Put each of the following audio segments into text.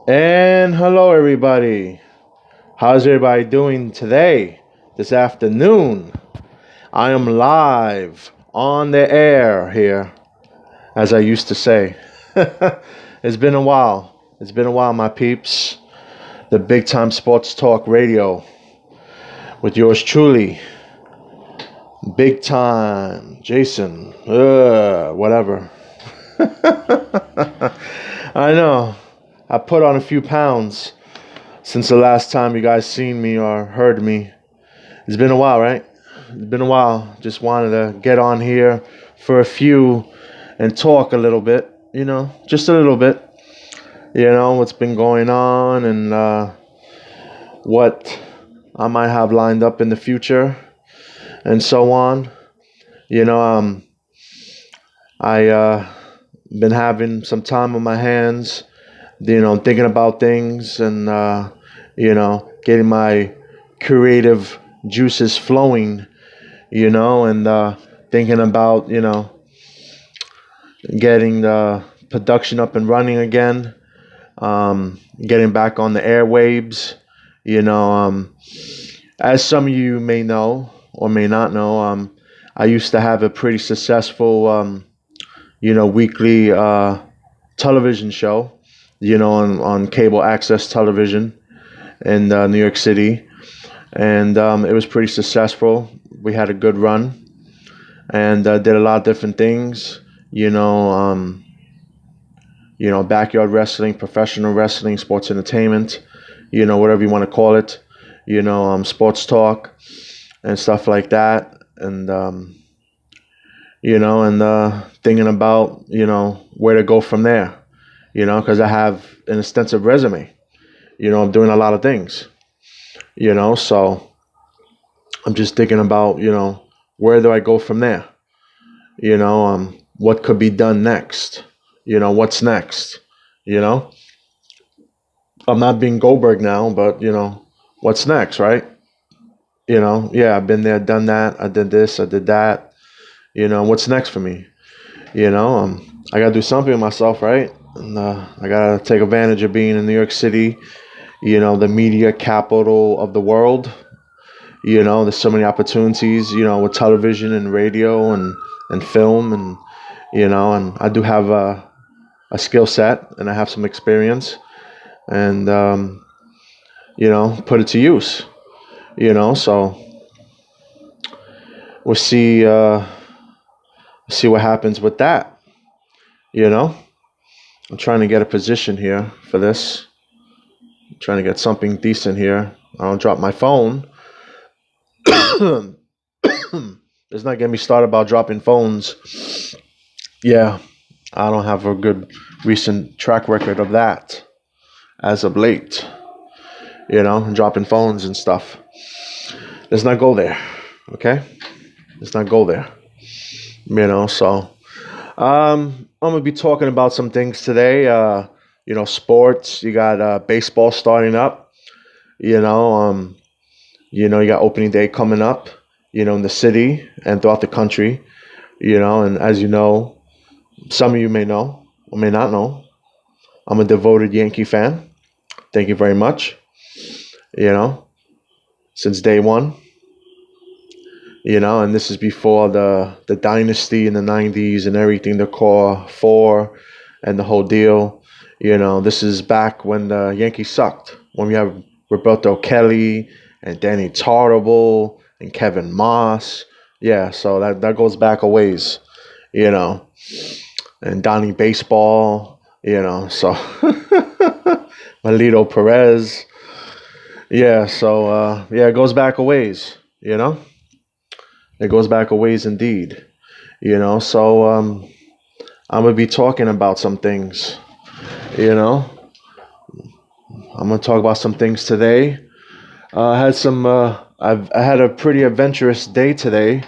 And hello, everybody. How's everybody doing today, this afternoon? I am live on the air here, as I used to say. It's been a while. It's been a while, my peeps. The Big Time Sports Talk Radio with yours truly, Big Time Jason. Whatever. I know. I put on a few pounds since the last time you guys seen me or heard me. It's been a while, right? It's been a while. Just wanted to get on here for a few and talk a little bit, just a little bit. What's been going on and what I might have lined up in the future and so on. I been having some time on my hands, thinking about things and getting my creative juices flowing, and thinking about, getting the production up and running again, getting back on the airwaves, as some of you may know or may not know, I used to have a pretty successful, weekly television show, on cable access television in New York City. And it was pretty successful. We had a good run and did a lot of different things, backyard wrestling, professional wrestling, sports entertainment, whatever you want to call it, sports talk and stuff like that. And, thinking about, where to go from there, because I have an extensive resume, I'm doing a lot of things, so I'm just thinking about, where do I go from there? What could be done next? What's next? I'm not being Goldberg now, but, what's next, right? I've been there, done that. I did this, I did that. What's next for me? I got to do something with myself, right? And I got to take advantage of being in New York City, the media capital of the world. There's so many opportunities, with television and radio and film and, and I do have a skill set and I have some experience and, put it to use, so we'll see what happens with that. I'm trying to get a position here for this. I'm trying to get something decent here. I don't drop my phone. Let's not get me started about dropping phones. Yeah, I don't have a good recent track record of that as of late. Dropping phones and stuff. Let's not go there. Okay? Let's not go there. So I'm gonna be talking about some things today. Sports. You got baseball starting up. You got opening day coming up. In the city and throughout the country. And as you know, some of you may know or may not know, I'm a devoted Yankee fan. Thank you very much. Since day one. And this is before the dynasty in the 90s and everything, the core four and the whole deal. This is back when the Yankees sucked. When we have Roberto Kelly and Danny Tartabull and Kevin Moss. Yeah, so that goes back a ways, And Donnie Baseball, so Melito Perez. Yeah, so it goes back a ways, It goes back a ways indeed, So I'm gonna be talking about some things, I'm gonna talk about some things today. I had a pretty adventurous day today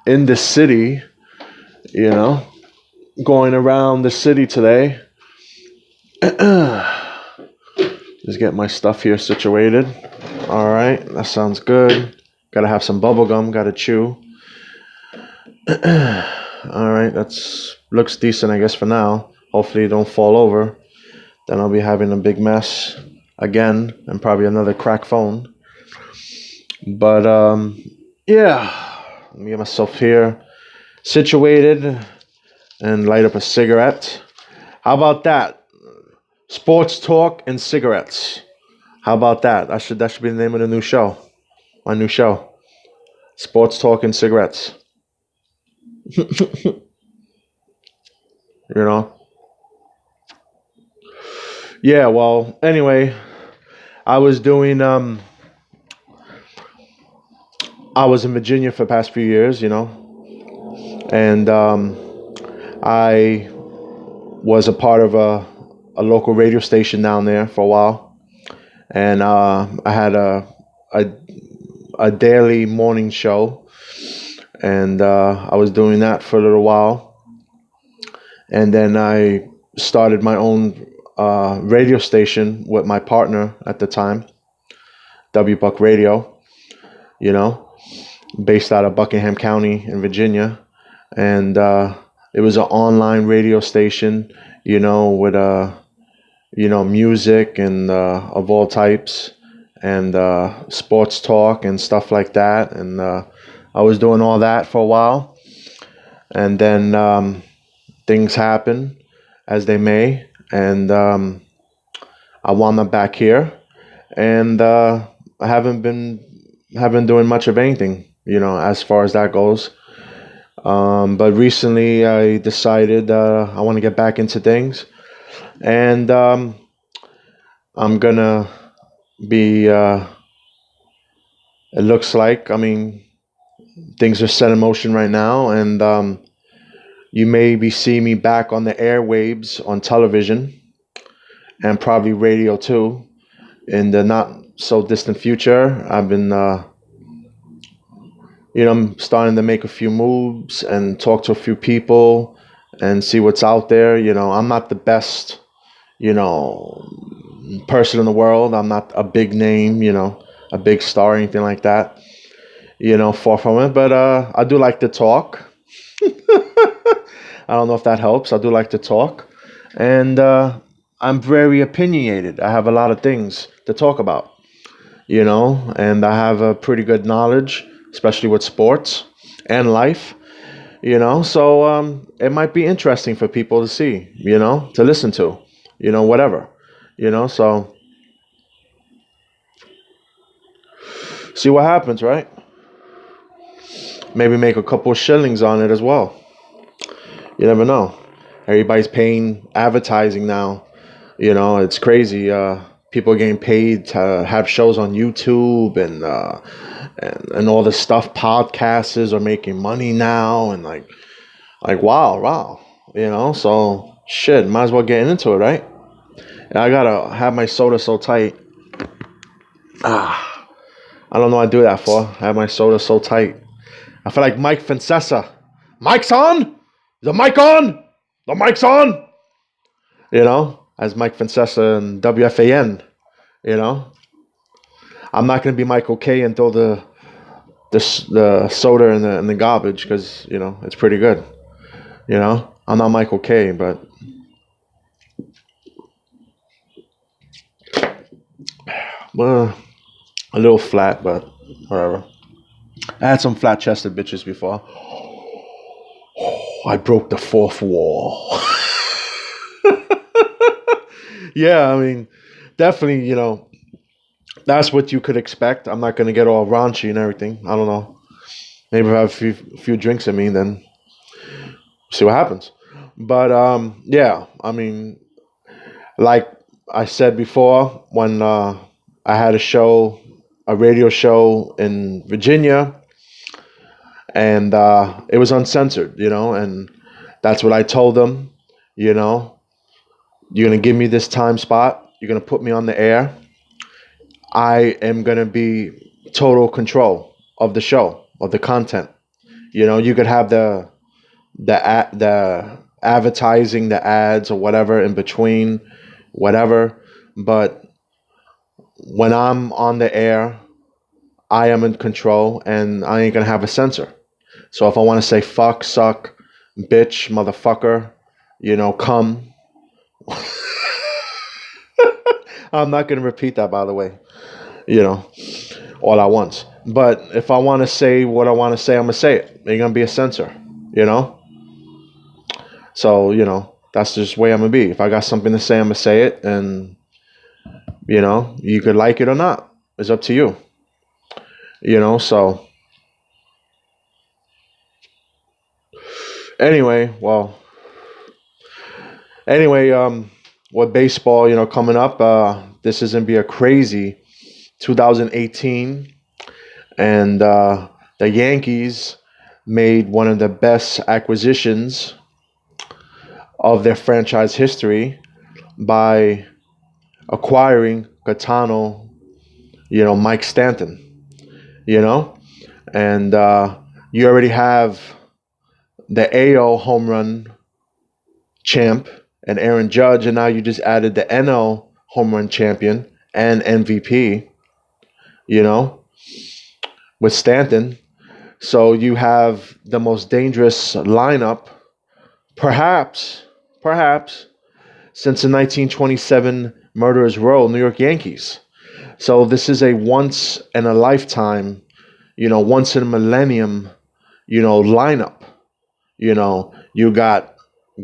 in the city, going around the city today. Just get my stuff here situated. All right, that sounds good. Gotta have some bubble gum, gotta chew. All right, looks decent, I guess, for now. Hopefully it don't fall over. Then I'll be having a big mess again and probably another crack phone. But yeah, let me get myself here situated and light up a cigarette. How about that? Sports talk and cigarettes. How about that? That should be the name of the new show. My new show. Sports talk and cigarettes. You know? Yeah, well, anyway, I was doing I was in Virginia for the past few years, and I was a part of a local radio station down there for a while, and I had a daily morning show, and I was doing that for a little while, and then I started my own radio station with my partner at the time, W Buck Radio, based out of Buckingham County in Virginia, and it was an online radio station, with music and of all types, and sports talk and stuff like that, and I was doing all that for a while, and then things happen as they may, and I wound up back here, and I haven't been doing much of anything, as far as that goes. But recently I decided I want to get back into things, and I'm gonna be. It looks like, things are set in motion right now, and you maybe see me back on the airwaves on television and probably radio too in the not so distant future. I've been, I'm starting to make a few moves and talk to a few people and see what's out there. I'm not the best, person in the world. I'm not a big name, a big star or anything like that, far from it. But I do like to talk. I don't know if that helps. I do like to talk. And I'm very opinionated. I have a lot of things to talk about, and I have a pretty good knowledge, especially with sports and life, So it might be interesting for people to see, to listen to, whatever, So see what happens, right? Maybe make a couple of shillings on it as well. You never know. Everybody's paying advertising now. It's crazy. People are getting paid to have shows on YouTube and all this stuff. Podcasters are making money now, and like wow. So shit, might as well get into it, right? And I gotta have my soda so tight. I don't know what I do that for. I have my soda so tight. I feel like Mike Francesa. Mic's on? The mic on? The mic's on? As Mike Francesa and WFAN, I'm not going to be Michael K and throw the soda in the garbage because, it's pretty good. I'm not Michael K, but well, a little flat, but whatever. I had some flat-chested bitches before. I broke the fourth wall. Yeah, definitely, that's what you could expect. I'm not going to get all raunchy and everything. I don't know. Maybe if I have a few drinks in me, then see what happens. But, yeah, like I said before, when I had a radio show in Virginia, and it was uncensored, and that's what I told them, you're going to give me this time spot, you're going to put me on the air, I am going to be total control of the show, of the content. You could have the advertising, the ads or whatever in between, whatever, but when I'm on the air, I am in control, and I ain't going to have a censor. So if I want to say fuck, suck, bitch, motherfucker, come, I'm not going to repeat that, by the way, all at once. But if I want to say what I want to say, I'm going to say it. Ain't going to be a censor, you know? So, that's just the way I'm going to be. If I got something to say, I'm going to say it. And, you could like it or not. It's up to you. So anyway, with baseball, coming up, this is going to be a crazy 2018. And the Yankees made one of the best acquisitions of their franchise history by acquiring Catano, Mike Stanton, and you already have the AL home run champ and Aaron Judge, and now you just added the NL home run champion and MVP, with Stanton. So you have the most dangerous lineup, perhaps, since the 1927 Murderers Row New York Yankees. So this is a once in a lifetime, once in a millennium, lineup. You got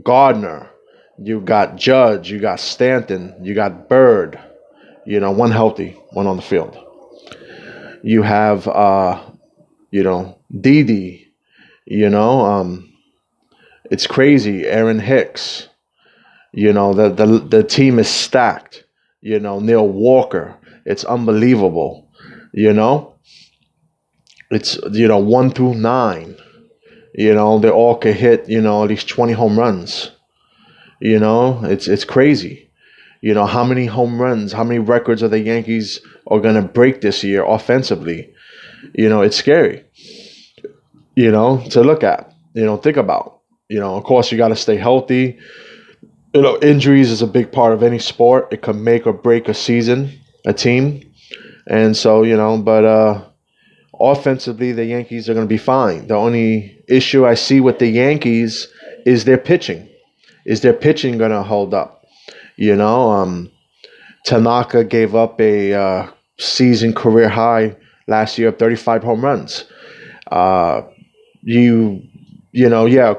Gardner, you got Judge, you got Stanton, you got Bird, one healthy, one on the field. You have, Didi, it's crazy. Aaron Hicks, the team is stacked. Neil Walker, it's unbelievable. It's 1 through 9. They all could hit at least 20 home runs. It's crazy. How many home runs, how many records are the Yankees are gonna break this year offensively? It's scary. To look at. Think about. Of course, you got to stay healthy. Injuries is a big part of any sport. It can make or break a season, a team. And so, but offensively, the Yankees are going to be fine. The only issue I see with the Yankees is their pitching. Is their pitching going to hold up? Tanaka gave up a season career high last year of 35 home runs. Of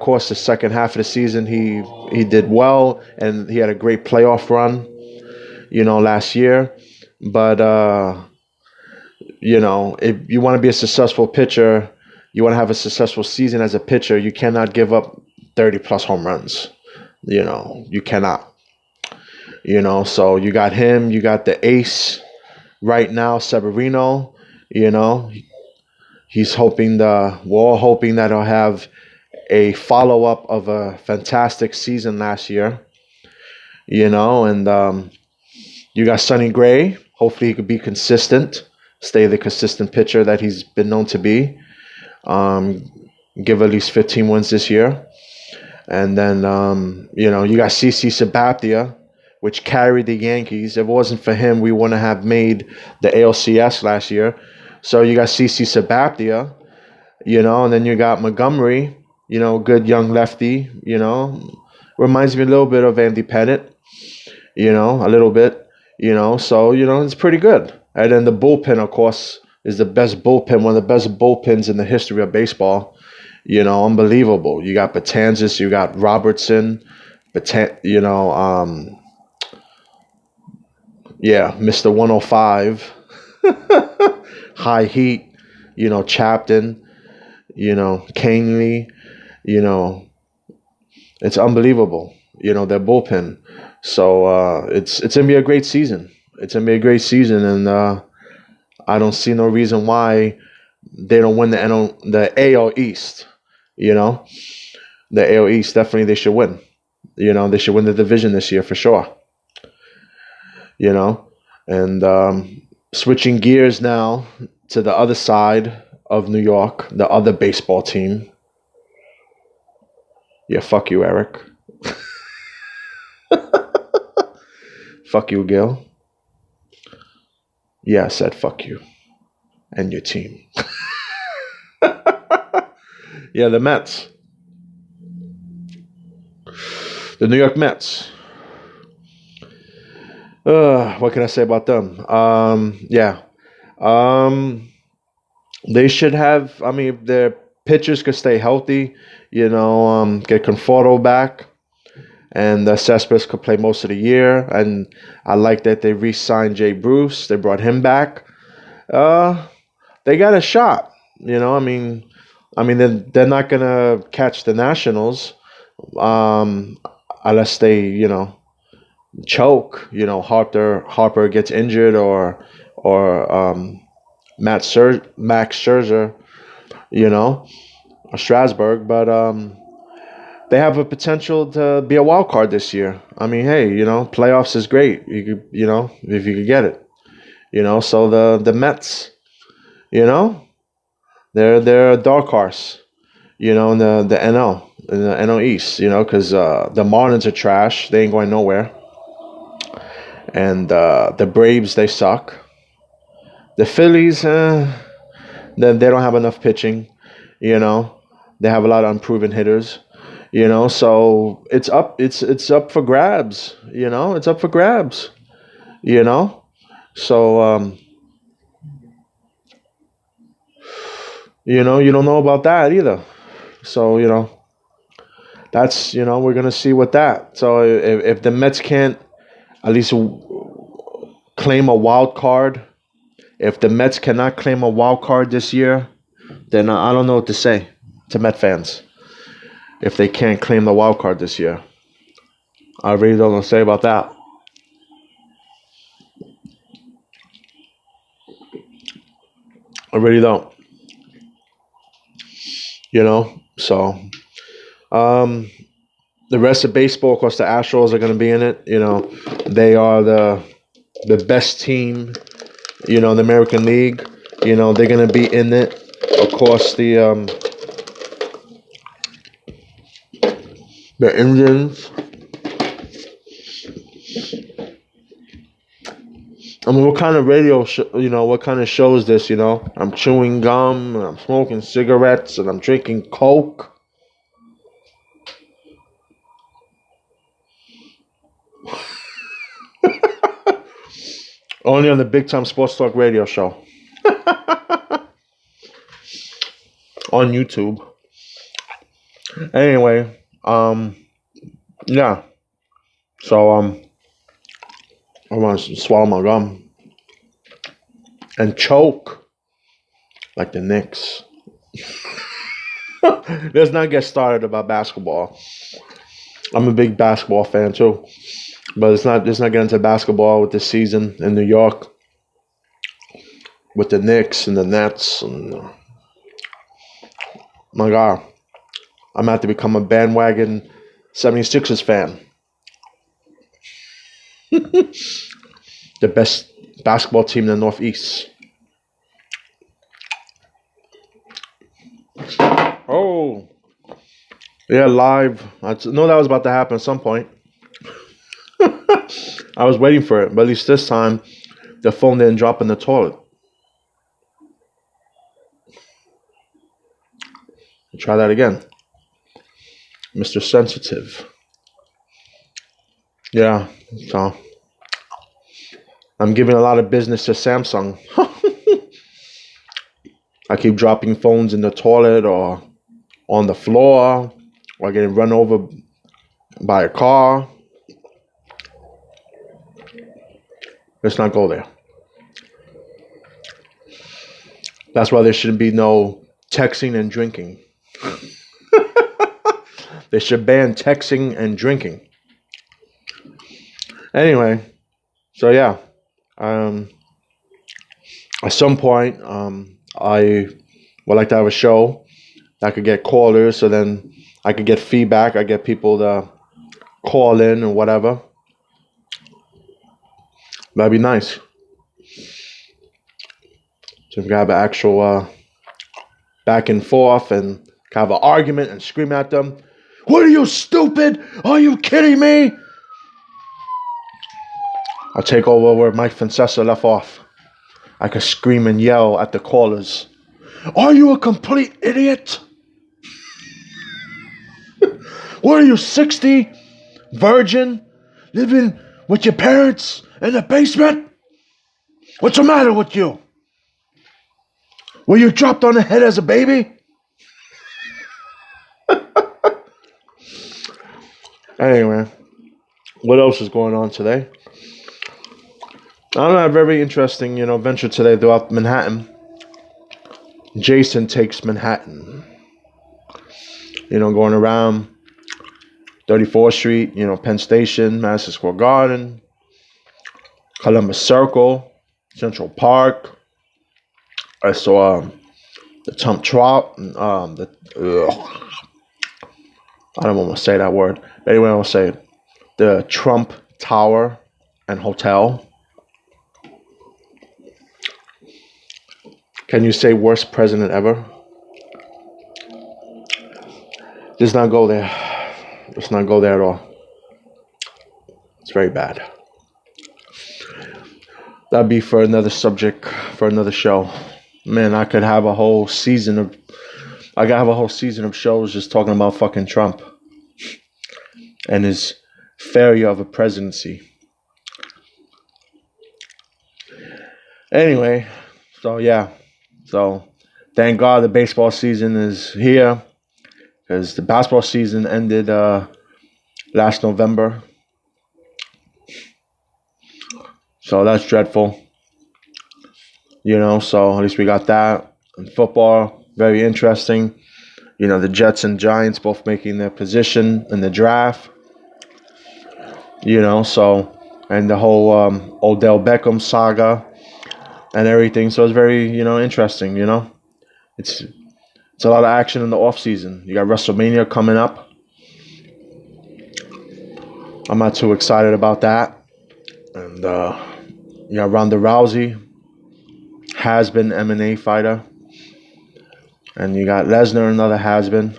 course, the second half of the season, he did well, and he had a great playoff run, last year. But, if you want to be a successful pitcher, you want to have a successful season as a pitcher, you cannot give up 30-plus home runs. You cannot. So you got him, you got the ace right now, Severino, we're all hoping that he'll have a follow-up of a fantastic season last year, and you got Sonny Gray. Hopefully he could be consistent, stay the consistent pitcher that he's been known to be, give at least 15 wins this year. And then, you got CC Sabathia, which carried the Yankees. If it wasn't for him, we wouldn't have made the ALCS last year. So you got CC Sabathia, and then you got Montgomery, good young lefty, reminds me a little bit of Andy Pettit, a little bit, so, it's pretty good. And then the bullpen, of course, is the best bullpen, one of the best bullpens in the history of baseball, unbelievable. You got Betances, you got Robertson, Mr. 105, high heat, Chapton, Canely, it's unbelievable, their bullpen. So it's going to be a great season. It's going to be a great season, and I don't see no reason why they don't win the AL East, The AL East, definitely they should win. They should win the division this year for sure. And switching gears now to the other side of New York, the other baseball team. Yeah, fuck you, Eric. Fuck you, Gil. Yeah, I said fuck you and your team. Yeah, the Mets. The New York Mets. What can I say about them? Yeah. Um, they should have. I mean, if their pitchers could stay healthy, get Conforto back, and Cespedes could play most of the year. And I like that they re-signed Jay Bruce. They brought him back. Uh, they got a shot. They're not gonna catch the Nationals, um, unless they, choke. Harper gets injured, or Max Scherzer, or Strasburg, but they have a potential to be a wild card this year. I mean, hey, playoffs is great. You could, if you could get it, So the Mets, you know, they're a dark horse, in the NL East, because the Marlins are trash. They ain't going nowhere, and the Braves, they suck. The Phillies, they don't have enough pitching, you know. They have a lot of unproven hitters, So it's up for grabs, It's up for grabs, you know. So you don't know about that either. So that's we're gonna see with that. So if the Mets can't at least claim a wild card, if the Mets cannot claim a wild card this year, then I don't know what to say to Met fans. If they can't claim the wild card this year, I really don't know what to say about that. I really don't. So um, the rest of baseball, of course, the Astros are going to be in it. They are the best team, in the American League. They're going to be in it. Of course, the Indians. I mean, what kind of what kind of show is this, I'm chewing gum, and I'm smoking cigarettes, and I'm drinking Coke. Only on the Big Time Sports Talk radio show. On YouTube. Anyway, yeah. So, I want to swallow my gum and choke like the Knicks. Let's not get started about basketball. I'm a big basketball fan too, but let's not get into basketball with this season in New York with the Knicks and the Nets. And my God, I'm about to become a bandwagon 76ers fan. The best basketball team in the Northeast. Oh, yeah, live. I know that was about to happen at some point. I was waiting for it, but at least this time, the phone didn't drop in the toilet. Try that again. Mr. Sensitive. Yeah, so I'm giving a lot of business to Samsung. I keep dropping phones in the toilet or on the floor or getting run over by a car. Let's not go there. That's why there should be no texting and drinking. They should ban texting and drinking. Anyway, so yeah, at some point, I would like to have a show that could get callers, so then I could get feedback. I get people to call in or whatever. That'd be nice. So we can have an actual back and forth and have an argument and scream at them. What are you, stupid? Are you kidding me? I'll take over where Mike Francesa left off. I could scream and yell at the callers. Are you a complete idiot? What are you, 60? Virgin? Living with your parents in the basement? What's the matter with you? Were you dropped on the head as a baby? Anyway, what else is going on today? I don't know, a very interesting, venture today throughout Manhattan. Jason takes Manhattan. Going around 34th Street, Penn Station, Madison Square Garden, Columbus Circle, Central Park. I saw the Trump Trot. I don't want to say that word. But anyway, I'll say it. The Trump Tower and Hotel. Can you say worst president ever? Let's not go there. Let's not go there at all. It's very bad. That'd be for another subject, for another show. Man, I could have a whole season of shows just talking about fucking Trump and his failure of a presidency. Anyway, so thank God the baseball season is here, because the basketball season ended last November. So that's dreadful. So at least we got that. And football, very interesting. The Jets and Giants both making their position in the draft. And the whole Odell Beckham saga and everything. So it's very, interesting, It's a lot of action in the off season. You got Wrestlemania coming up. I'm not too excited about that. And you got Ronda Rousey, has-been MMA fighter. And you got Lesnar, another has-been.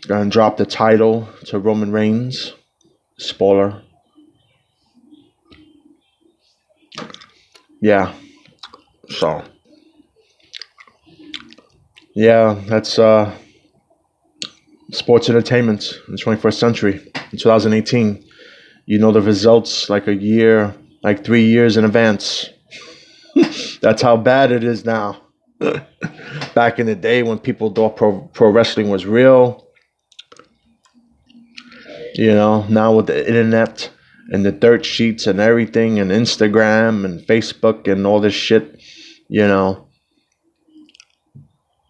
Gonna drop the title to Roman Reigns. Spoiler. Yeah. So. Yeah, that's sports entertainment in the 21st century. In 2018. The results like 3 years in advance. That's how bad it is now. Back in the day when people thought pro wrestling was real. Now with the internet and the dirt sheets and everything and Instagram and Facebook and all this shit,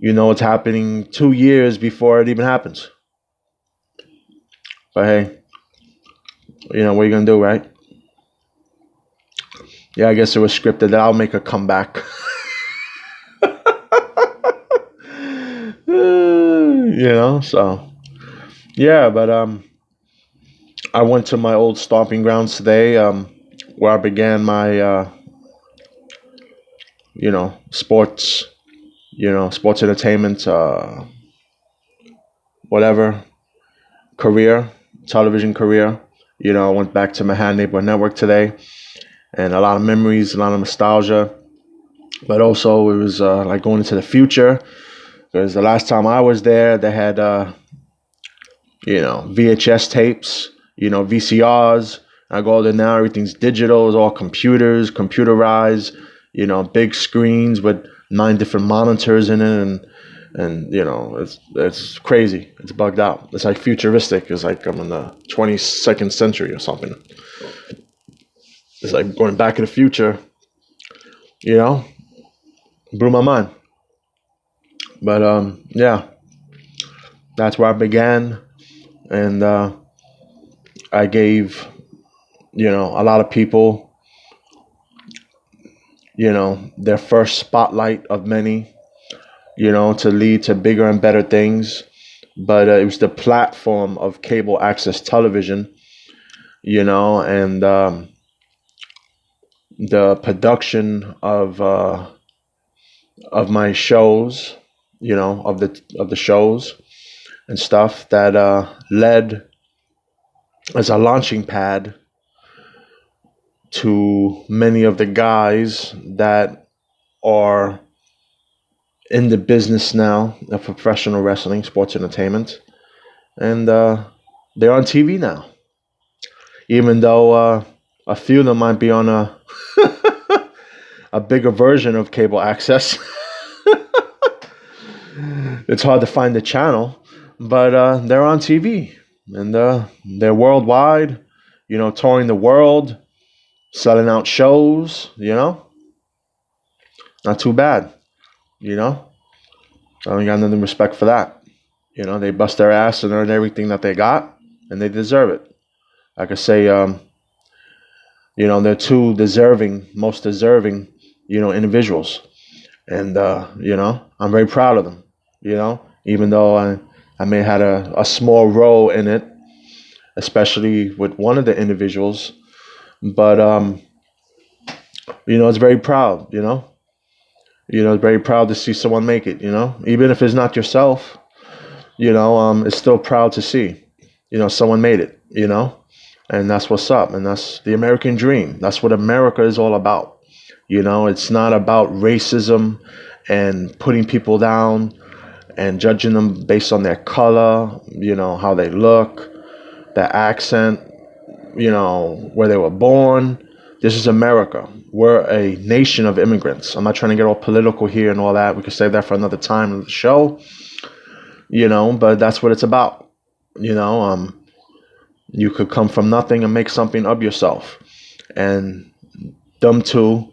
what's happening 2 years before it even happens. But hey, what are you going to do, right? Yeah, I guess it was scripted that I'll make a comeback. So. Yeah, but I went to my old stomping grounds today, where I began my, sports, sports entertainment, television career. I went back to Manhattan Neighborhood Network today, and a lot of memories, a lot of nostalgia, but also it was like going into the future, because the last time I was there, they had, VHS tapes, VCRs. I go there now, everything's digital, it's all computers, computerized, big screens with 9 different monitors in it, and it's crazy. It's bugged out. It's like futuristic. It's like I'm in the 22nd century or something. It's like going back in the future. Blew my mind. But that's where I began, and I gave a lot of people their first spotlight of many, to lead to bigger and better things. But it was the platform of cable access television, and the production of my shows, of the shows and stuff that led as a launching pad to many of the guys that are in the business now of professional wrestling, sports entertainment, and they're on TV now. even though a few of them might be on a a bigger version of cable access. It's hard to find the channel, but they're on TV, and they're worldwide, touring the world, selling out shows, Not too bad, I don't got nothing respect for that. They bust their ass and earn everything that they got, and they deserve it. I could say, they're two most deserving, individuals. And, I'm very proud of them, even though I may have had a small role in it, especially with one of the individuals. But, it's very proud, it's very proud to see someone make it, even if it's not yourself, it's still proud to see, someone made it, and that's what's up. And that's the American dream. That's what America is all about. It's not about racism and putting people down and judging them based on their color, how they look, their accent, where they were born. This is America. We're a nation of immigrants. I'm not trying to get all political here and all that. We could save that for another time of the show, but that's what it's about. You could come from nothing and make something of yourself. And them two,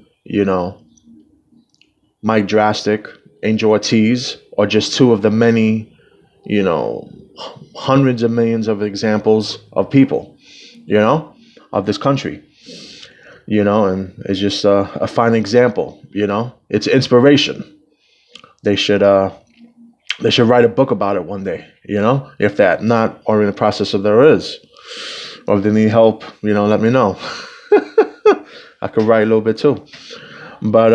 Mike Drastic, Angel Ortiz, are just two of the many, hundreds of millions of examples of people, of this country, and it's just a fine example, it's inspiration. They should write a book about it one day, if that not, or in the process of there is, or if they need help, let me know. I could write a little bit too, but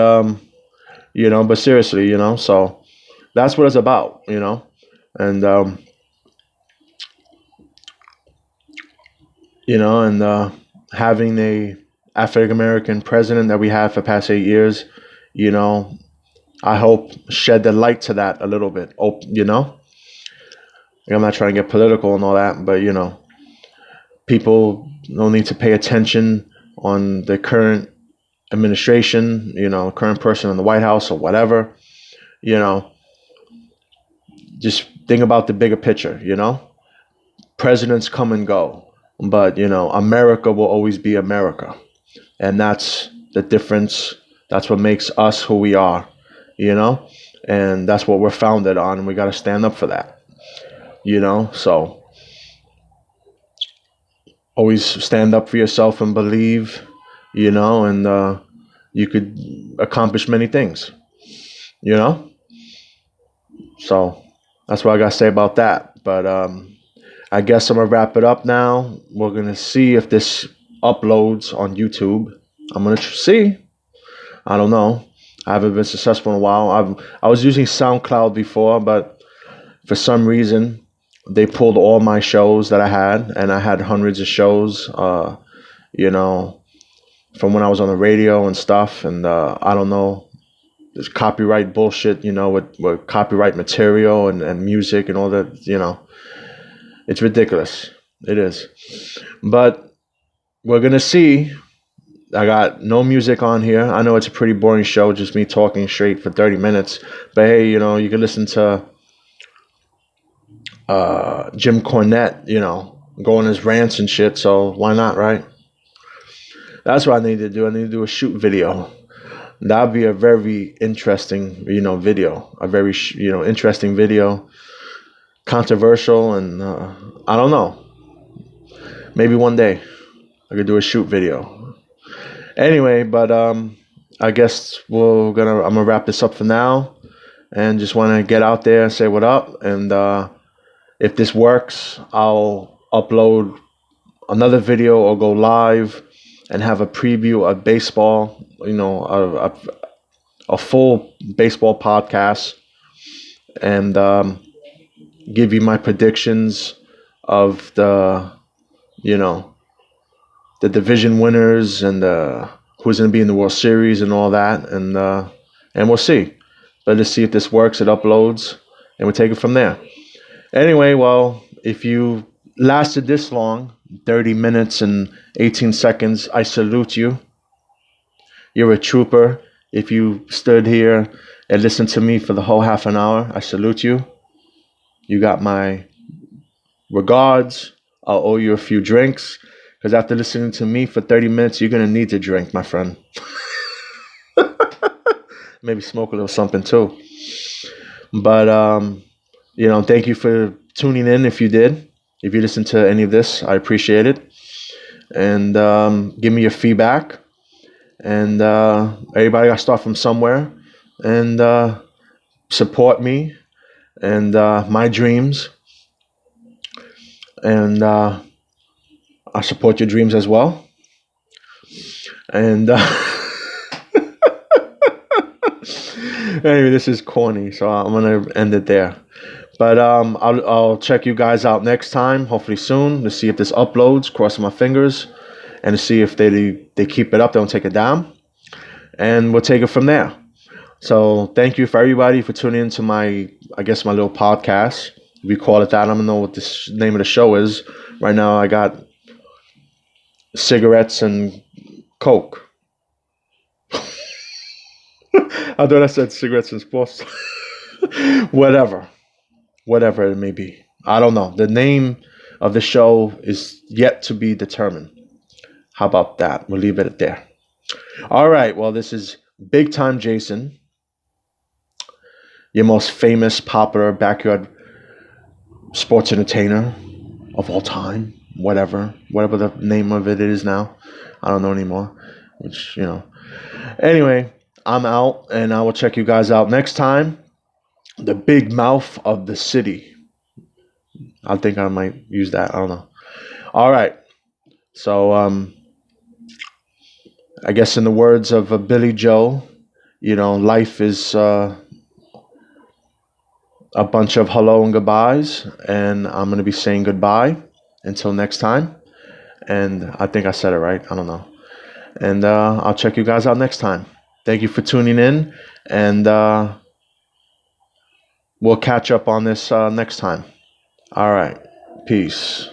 but seriously, so that's what it's about, and having a African American president that we had for the past 8 years, I hope shed the light to that a little bit. I'm not trying to get political and all that, but people don't need to pay attention on the current administration, current person in the White House or whatever, just think about the bigger picture, presidents come and go, but, America will always be America. And that's the difference. That's what makes us who we are, and that's what we're founded on. And we got to stand up for that, so always stand up for yourself and believe, and you could accomplish many things, so that's what I got to say about that. But I guess I'm going to wrap it up now. We're going to see if this uploads on YouTube. I'm going to see. I don't know. I haven't been successful in a while. I was using SoundCloud before, but for some reason, they pulled all my shows that I had, and I had hundreds of shows, from when I was on the radio and stuff, and I don't know, there's copyright bullshit, with copyright material and music and all that, it's ridiculous. It is. But we're going to see. I got no music on here. I know it's a pretty boring show, just me talking straight for 30 minutes, but hey, you can listen to Jim Cornette, go on his rants and shit, so why not, right? That's what I need to do. I need to do a shoot video. That'd be a very interesting, video. A very, interesting video. Controversial, and I don't know. Maybe one day I could do a shoot video. Anyway, but I guess I'm gonna wrap this up for now, and just want to get out there and say what up. And if this works, I'll upload another video or go live and have a preview of baseball, a full baseball podcast, and give you my predictions of the division winners and who's going to be in the World Series and all that, and we'll see. But let's see if this works. It uploads, and we'll take it from there. Anyway, well, if you lasted this long, 30 minutes and 18 seconds. I salute you. You're a trooper. If you stood here and listened to me for the whole half an hour, I salute you. You got my regards. I'll owe you a few drinks, because after listening to me for 30 minutes, you're going to need to drink, my friend. Maybe smoke a little something too. But, thank you for tuning in if you did. If you listened to any of this, I appreciate it. And give me your feedback. And everybody got to start from somewhere. And support me and my dreams. And I support your dreams as well. And anyway, this is corny, so I'm gonna end it there. But I'll check you guys out next time, hopefully soon, to see if this uploads. Crossing my fingers, and to see if they keep it up, they don't take it down, and we'll take it from there. So thank you for everybody for tuning into my little podcast. We call it that. I don't know what the name of the show is. Right now I got cigarettes and Coke. I thought I said cigarettes and sports. Whatever it may be. I don't know. The name of the show is yet to be determined. How about that? We'll leave it there. All right. Well, this is Big Time Jason, your most famous, popular backyard sports entertainer of all time. Whatever the name of it is now. I don't know anymore. Anyway, I'm out, and I will check you guys out next time. The big mouth of the city. I think I might use that. I don't know. All right. So, I guess in the words of Billy Joe, life is a bunch of hello and goodbyes, and I'm going to be saying goodbye until next time. And I think I said it right. I don't know. And I'll check you guys out next time. Thank you for tuning in, and we'll catch up on this next time. All right. Peace.